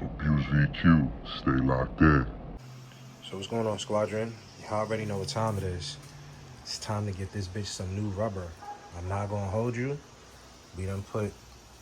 Abuse VQ, stay locked in. So what's going on, Squadron? You already know what time it is. It's time to get this bitch some new rubber. I'm not gonna hold you. We done put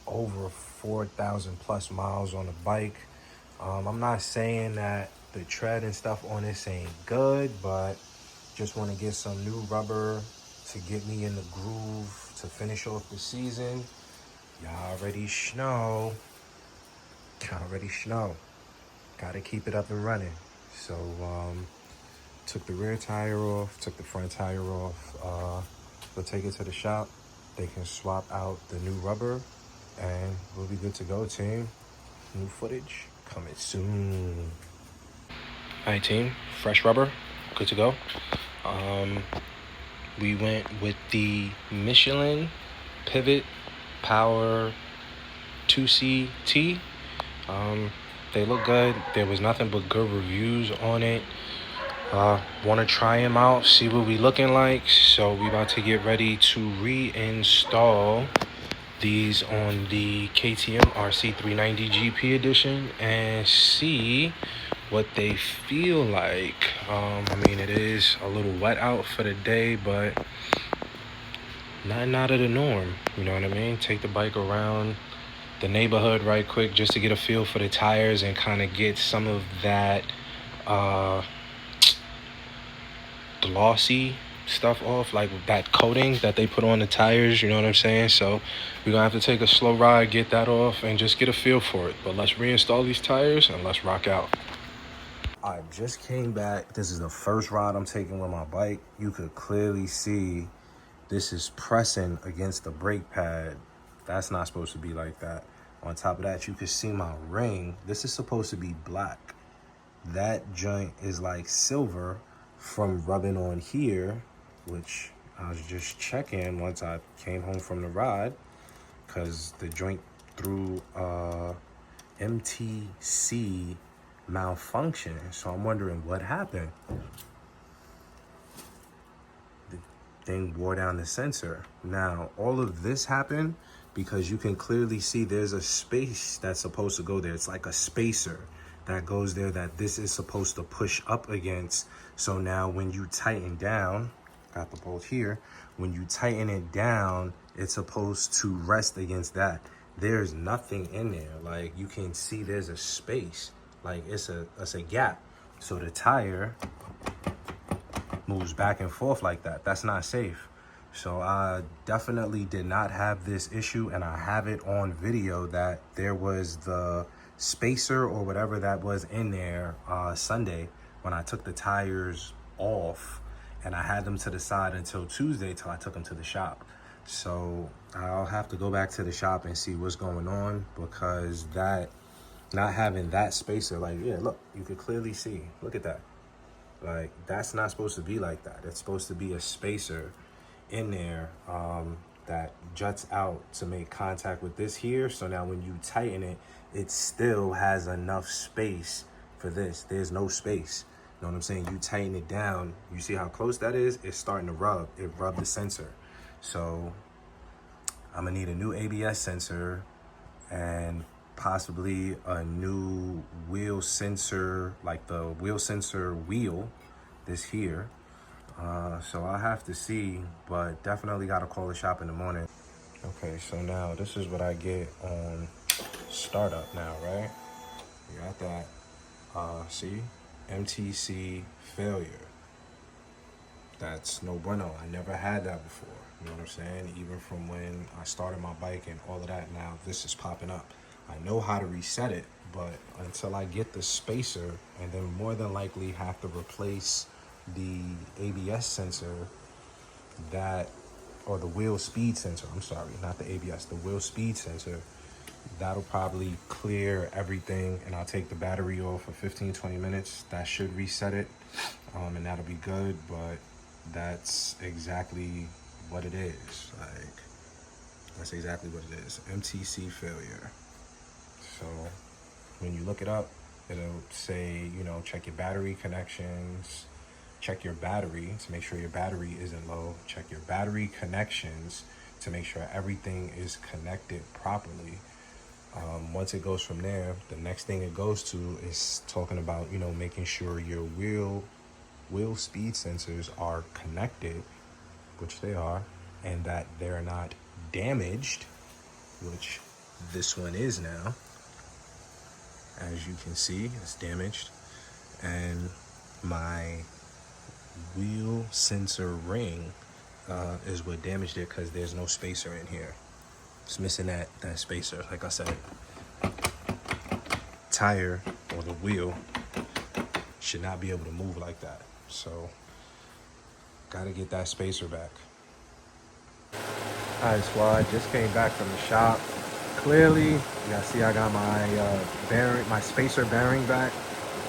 over 4,000 plus miles on the bike. I'm not saying that the tread and stuff on this ain't good, but just want to get some new rubber to get me in the groove to finish off the season. Y'all already know. Gotta keep it up and running. So took the rear tire off, took the front tire off. We'll take it to the shop. They can swap out the new rubber and we'll be good to go, team. New footage coming soon. All right, team, fresh rubber, good to go. We went with the Michelin Pivot Power 2CT. They look good. There was nothing but good reviews on it. Want to try them out, see what we looking like. So we about to get ready to reinstall these on the KTM RC390 GP edition and see what they feel like. I mean, it is a little wet out for the day, but nothing out of the norm. You know what I mean? Take the bike around the neighborhood right quick just to get a feel for the tires and kind of get some of that glossy stuff off, like that coating that they put on the tires, you know what I'm saying? So we're gonna have to take a slow ride, get that off, and just get a feel for it. But let's reinstall these tires and let's rock out. I just came back. This is the first ride I'm taking with my bike. You could clearly see this is pressing against the brake pad. That's not supposed to be like that. On top of that, you can see my ring. This is supposed to be black. That joint is like silver from rubbing on here, which I was just checking once I came home from the ride, because the joint through MTC malfunction. So I'm wondering what happened. The thing wore down the sensor. Now, all of this happened because you can clearly see there's a space that's supposed to go there. It's like a spacer that goes there that this is supposed to push up against. So now when you tighten down, got the bolt here, when you tighten it down, it's supposed to rest against that. There's nothing in there. Like, you can see there's a space, like it's a gap. So the tire moves back and forth like that. That's not safe. So I definitely did not have this issue, and I have it on video that there was the spacer or whatever that was in there Sunday when I took the tires off, and I had them to the side until Tuesday till I took them to the shop. So I'll have to go back to the shop and see what's going on, because that, not having that spacer, like, yeah, look, you could clearly see, look at that. Like, that's not supposed to be like that. It's supposed to be a spacer in there that juts out to make contact with this here. So now when you tighten it, it still has enough space for this. There's no space. You know what I'm saying? You tighten it down, you see how close that is? It's starting to rub. It rubbed the sensor. So I'm gonna need a new ABS sensor and possibly a new wheel sensor, like the wheel sensor wheel, this here. So I'll have to see, but definitely got to call the shop in the morning. Okay, so now this is what I get on startup now, right? You got that, see? MTC failure. That's no bueno. I never had that before. You know what I'm saying? Even from when I started my bike and all of that, now this is popping up. I know how to reset it, but until I get the spacer, and then more than likely have to replace the ABS sensor, that, or the wheel speed sensor, I'm sorry, not the ABS, the wheel speed sensor, that'll probably clear everything, and I'll take the battery off for 15-20 minutes. That should reset it, and that'll be good. But that's exactly what it is. Like, that's exactly what it is. MTC failure. So when you look it up, it'll say, you know, check your battery connections, check your battery to make sure your battery isn't low, check your battery connections to make sure everything is connected properly. Once it goes from there, the next thing it goes to is talking about, you know, making sure your wheel speed sensors are connected, which they are, and that they're not damaged, which this one is now. As you can see, it's damaged. And my wheel sensor ring is what damaged it, because there's no spacer in here. It's missing that spacer. Like I said, tire or the wheel should not be able to move like that. So gotta get that spacer back. All right, squad, just came back from the shop. Clearly, you guys see I got my bearing, my spacer bearing back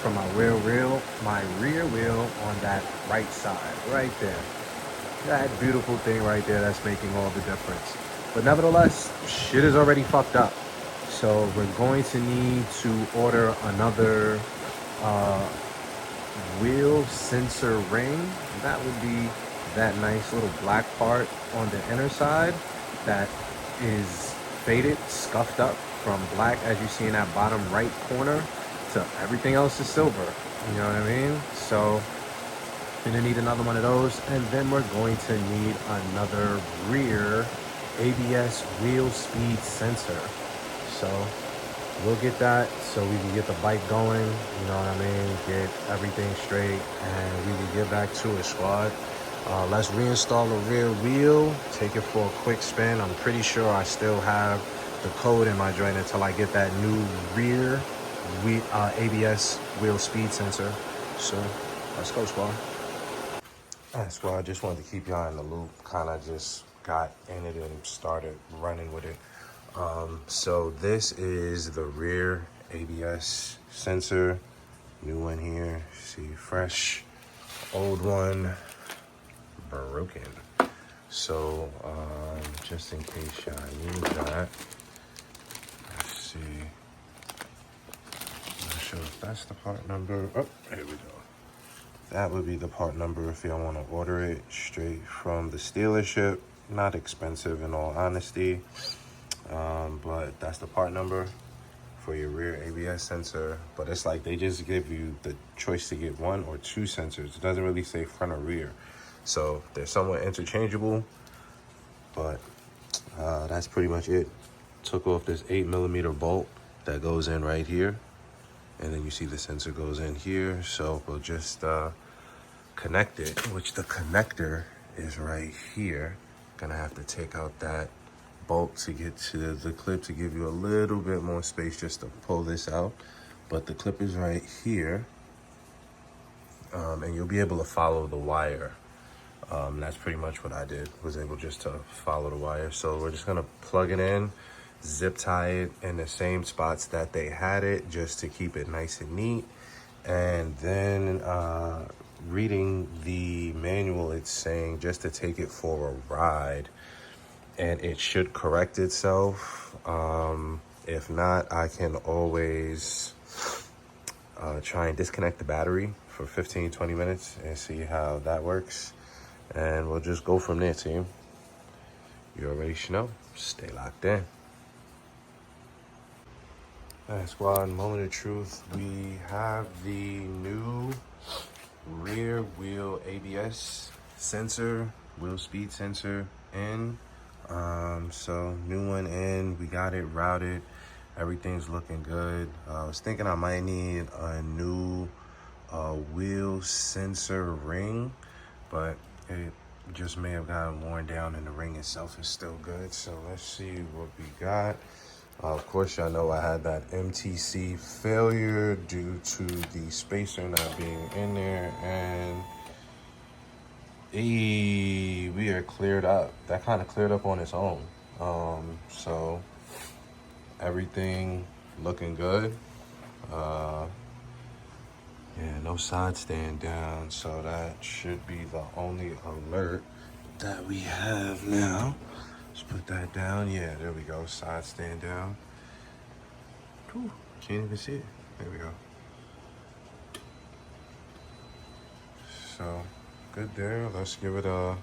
from my rear wheel on that right side, right there. That beautiful thing right there that's making all the difference. But nevertheless, shit is already fucked up. So we're going to need to order another wheel sensor ring. That would be that nice little black part on the inner side that is faded, scuffed up from black, as you see in that bottom right corner, to everything else is silver. You know what I mean? So we're gonna need another one of those, and then we're going to need another rear ABS wheel speed sensor. So we'll get that so we can get the bike going, you know what I mean, get everything straight, and we can get back to it, squad. Let's reinstall the rear wheel, take it for a quick spin. I'm pretty sure I still have the code in my joint until I get that new rear ABS wheel speed sensor. So let's go, squad. All right, squad, just wanted to keep y'all in the loop. Kind of just got in it and started running with it. So this is the rear ABS sensor. New one here. See, fresh. Old one, broken. So just in case y'all need that, let's see. I'm not sure if that's the part number. Oh, here we go. That would be the part number if y'all want to order it straight from the dealership. Not expensive in all honesty, but that's the part number for your rear ABS sensor. But it's like they just give you the choice to get one or two sensors. It doesn't really say front or rear, so they're somewhat interchangeable. But that's pretty much it. Took off this 8mm bolt that goes in right here, and then you see the sensor goes in here. So we'll just connect it, which the connector is right here. Gonna have to take out that bolt to get to the clip to give you a little bit more space just to pull this out. But the clip is right here, and you'll be able to follow the wire. That's pretty much what I did, was able just to follow the wire. So we're just gonna plug it in, zip tie it in the same spots that they had it, just to keep it nice and neat. And then reading the manual, it's saying just to take it for a ride, and it should correct itself. If not, I can always try and disconnect the battery for 15-20 minutes and see how that works, and we'll just go from there, team. You already should know. Stay locked in. All right, squad, moment of truth. We have the new rear wheel ABS sensor, wheel speed sensor in. So new one in, we got it routed, everything's looking good. I was thinking I might need a new wheel sensor ring, but it just may have gotten worn down and the ring itself is still good. So let's see what we got. Of course, y'all know I had that MTC failure due to the spacer not being in there, and we are cleared up. That kind of cleared up on its own. So everything looking good. Yeah, no side stand down, so that should be the only alert that we have now. Let's put that down. Yeah, there we go. Side stand down. Whew, can't even see it. There we go. So good there. Let's give it a